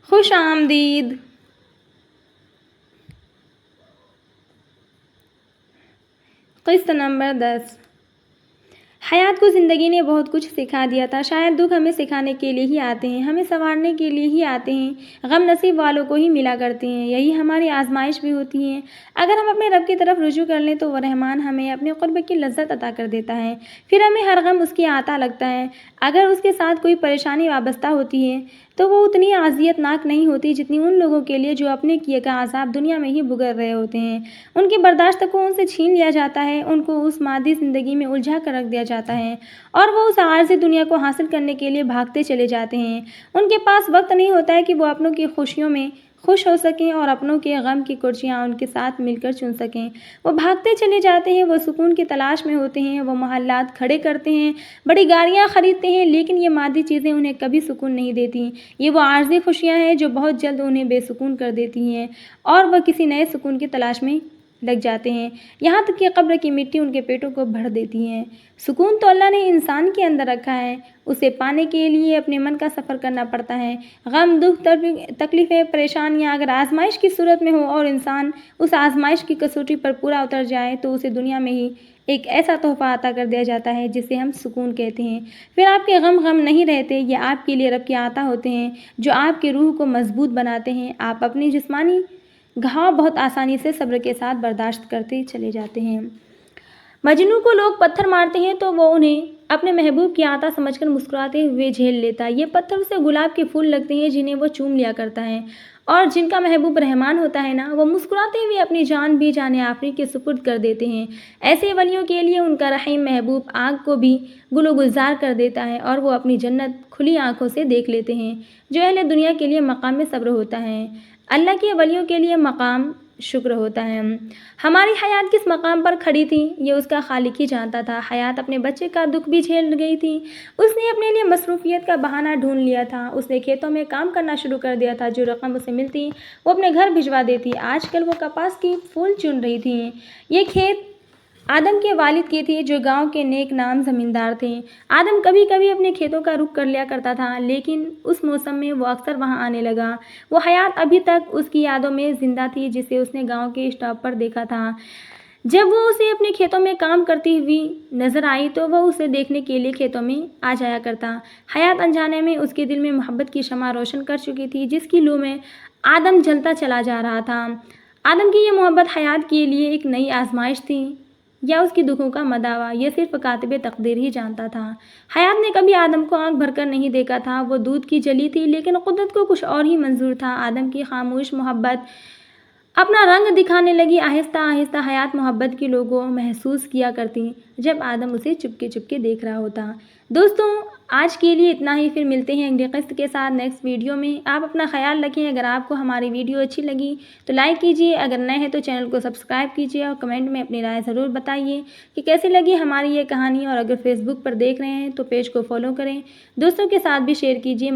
خوش آمدید۔ قسط نمبر 10۔ حیات کو زندگی نے بہت کچھ سکھا دیا تھا، شاید دکھ ہمیں سکھانے کے لیے ہی آتے ہیں، ہمیں سنوارنے کے لیے ہی آتے ہیں، غم نصیب والوں کو ہی ملا کرتے ہیں، یہی ہماری آزمائش بھی ہوتی ہے۔ اگر ہم اپنے رب کی طرف رجوع کر لیں تو وہ رحمان ہمیں اپنے قرب کی لذت عطا کر دیتا ہے، پھر ہمیں ہر غم اس کی عطا لگتا ہے۔ اگر اس کے ساتھ کوئی پریشانی وابستہ ہوتی ہے تو وہ اتنی اذیت ناک نہیں ہوتی جتنی ان لوگوں کے لیے جو اپنے کیے کا عذاب دنیا میں ہی بھگت رہے ہوتے ہیں۔ ان کی برداشت کو ان سے چھین لیا جاتا ہے، ان کو اس مادی زندگی میں الجھا کر رکھ دیا جاتا ہے اور وہ اس عارضی دنیا کو حاصل کرنے کے لیے بھاگتے چلے جاتے ہیں۔ ان کے پاس وقت نہیں ہوتا ہے کہ وہ اپنوں کی خوشیوں میں خوش ہو سکیں اور اپنوں کے غم کی کرسیاں ان کے ساتھ مل کر چن سکیں۔ وہ بھاگتے چلے جاتے ہیں، وہ سکون کی تلاش میں ہوتے ہیں، وہ محلات کھڑے کرتے ہیں، بڑی گاڑیاں خریدتے ہیں، لیکن یہ مادی چیزیں انہیں کبھی سکون نہیں دیتی۔ یہ وہ عارضی خوشیاں ہیں جو بہت جلد انہیں بے سکون کر دیتی ہیں اور وہ کسی نئے سکون کی تلاش میں لگ جاتے ہیں، یہاں تک کہ قبر کی مٹی ان کے پیٹوں کو بھر دیتی ہے۔ سکون تو اللہ نے انسان کے اندر رکھا ہے، اسے پانے کے لیے اپنے من کا سفر کرنا پڑتا ہے۔ غم، دکھ، تکلیفیں، پریشانیاں اگر آزمائش کی صورت میں ہو اور انسان اس آزمائش کی کسوٹی پر پورا اتر جائے تو اسے دنیا میں ہی ایک ایسا تحفہ عطا کر دیا جاتا ہے جسے ہم سکون کہتے ہیں۔ پھر آپ کے غم نہیں رہتے، یہ آپ کے لیے رب کے عطا ہوتے ہیں جو آپ کے روح کو مضبوط بناتے ہیں۔ آپ اپنی جسمانی گھاؤ بہت آسانی سے صبر کے ساتھ برداشت کرتے چلے جاتے ہیں۔ مجنوں کو لوگ پتھر مارتے ہیں تو وہ انہیں اپنے محبوب کی عطا سمجھ کر مسکراتے ہوئے جھیل لیتا ہے۔ یہ پتھر اسے گلاب کے پھول لگتے ہیں جنہیں وہ چوم لیا کرتا ہے، اور جن کا محبوب رحمان ہوتا ہے نا، وہ مسکراتے ہوئے اپنی جان بھی جان آفریوں کے سپرد کر دیتے ہیں۔ ایسے ولیوں کے لیے ان کا رحیم محبوب آگ کو بھی گل و گلزار کر دیتا ہے اور وہ اپنی جنت کھلی آنکھوں سے دیکھ لیتے ہیں، جو اہل دنیا کے لیے مقام صبر ہوتا ہے، اللہ کے ولیوں کے لیے مقام شکر ہوتا ہے۔ ہماری حیات کس مقام پر کھڑی تھی یہ اس کا خالق ہی جانتا تھا۔ حیات اپنے بچے کا دکھ بھی جھیل گئی تھی، اس نے اپنے لیے مصروفیت کا بہانہ ڈھونڈ لیا تھا، اس نے کھیتوں میں کام کرنا شروع کر دیا تھا، جو رقم اسے ملتی وہ اپنے گھر بھجوا دیتی۔ آج کل وہ کپاس کی پھول چن رہی تھی۔ یہ کھیت آدم کے والد کی تھی جو گاؤں کے نیک نام زمیندار تھے۔ آدم کبھی کبھی اپنے کھیتوں کا رخ کر لیا کرتا تھا، لیکن اس موسم میں وہ اکثر وہاں آنے لگا۔ وہ حیات ابھی تک اس کی یادوں میں زندہ تھی جسے اس نے گاؤں کے اسٹاپ پر دیکھا تھا۔ جب وہ اسے اپنے کھیتوں میں کام کرتی ہوئی نظر آئی تو وہ اسے دیکھنے کے لیے کھیتوں میں آ جایا کرتا۔ حیات انجانے میں اس کے دل میں محبت کی شمع روشن کر چکی تھی جس کی لو میں آدم جلتا چلا جا رہا تھا۔ آدم کی یہ محبت حیات کے لیے ایک نئی آزمائش تھی یا اس کی دکھوں کا مداوا، یہ صرف کاتب تقدیر ہی جانتا تھا۔ حیات نے کبھی آدم کو آنکھ بھر کر نہیں دیکھا تھا، وہ دودھ کی جلی تھی، لیکن قدرت کو کچھ اور ہی منظور تھا۔ آدم کی خاموش محبت اپنا رنگ دکھانے لگی، آہستہ آہستہ حیات محبت کی لوگوں محسوس کیا کرتی جب آدم اسے چپکے چپکے دیکھ رہا ہوتا۔ دوستوں، آج کے لیے اتنا ہی، پھر ملتے ہیں اگلی قسط کے ساتھ نیکسٹ ویڈیو میں۔ آپ اپنا خیال رکھیں۔ اگر آپ کو ہماری ویڈیو اچھی لگی تو لائک کیجیے، اگر نئے ہیں تو چینل کو سبسکرائب کیجیے اور کمنٹ میں اپنی رائے ضرور بتائیے کہ کیسی لگی ہماری یہ کہانی، اور اگر فیس بک پر دیکھ رہے ہیں تو پیج کو فالو کریں، دوستوں کے ساتھ بھی شیئر کیجیے۔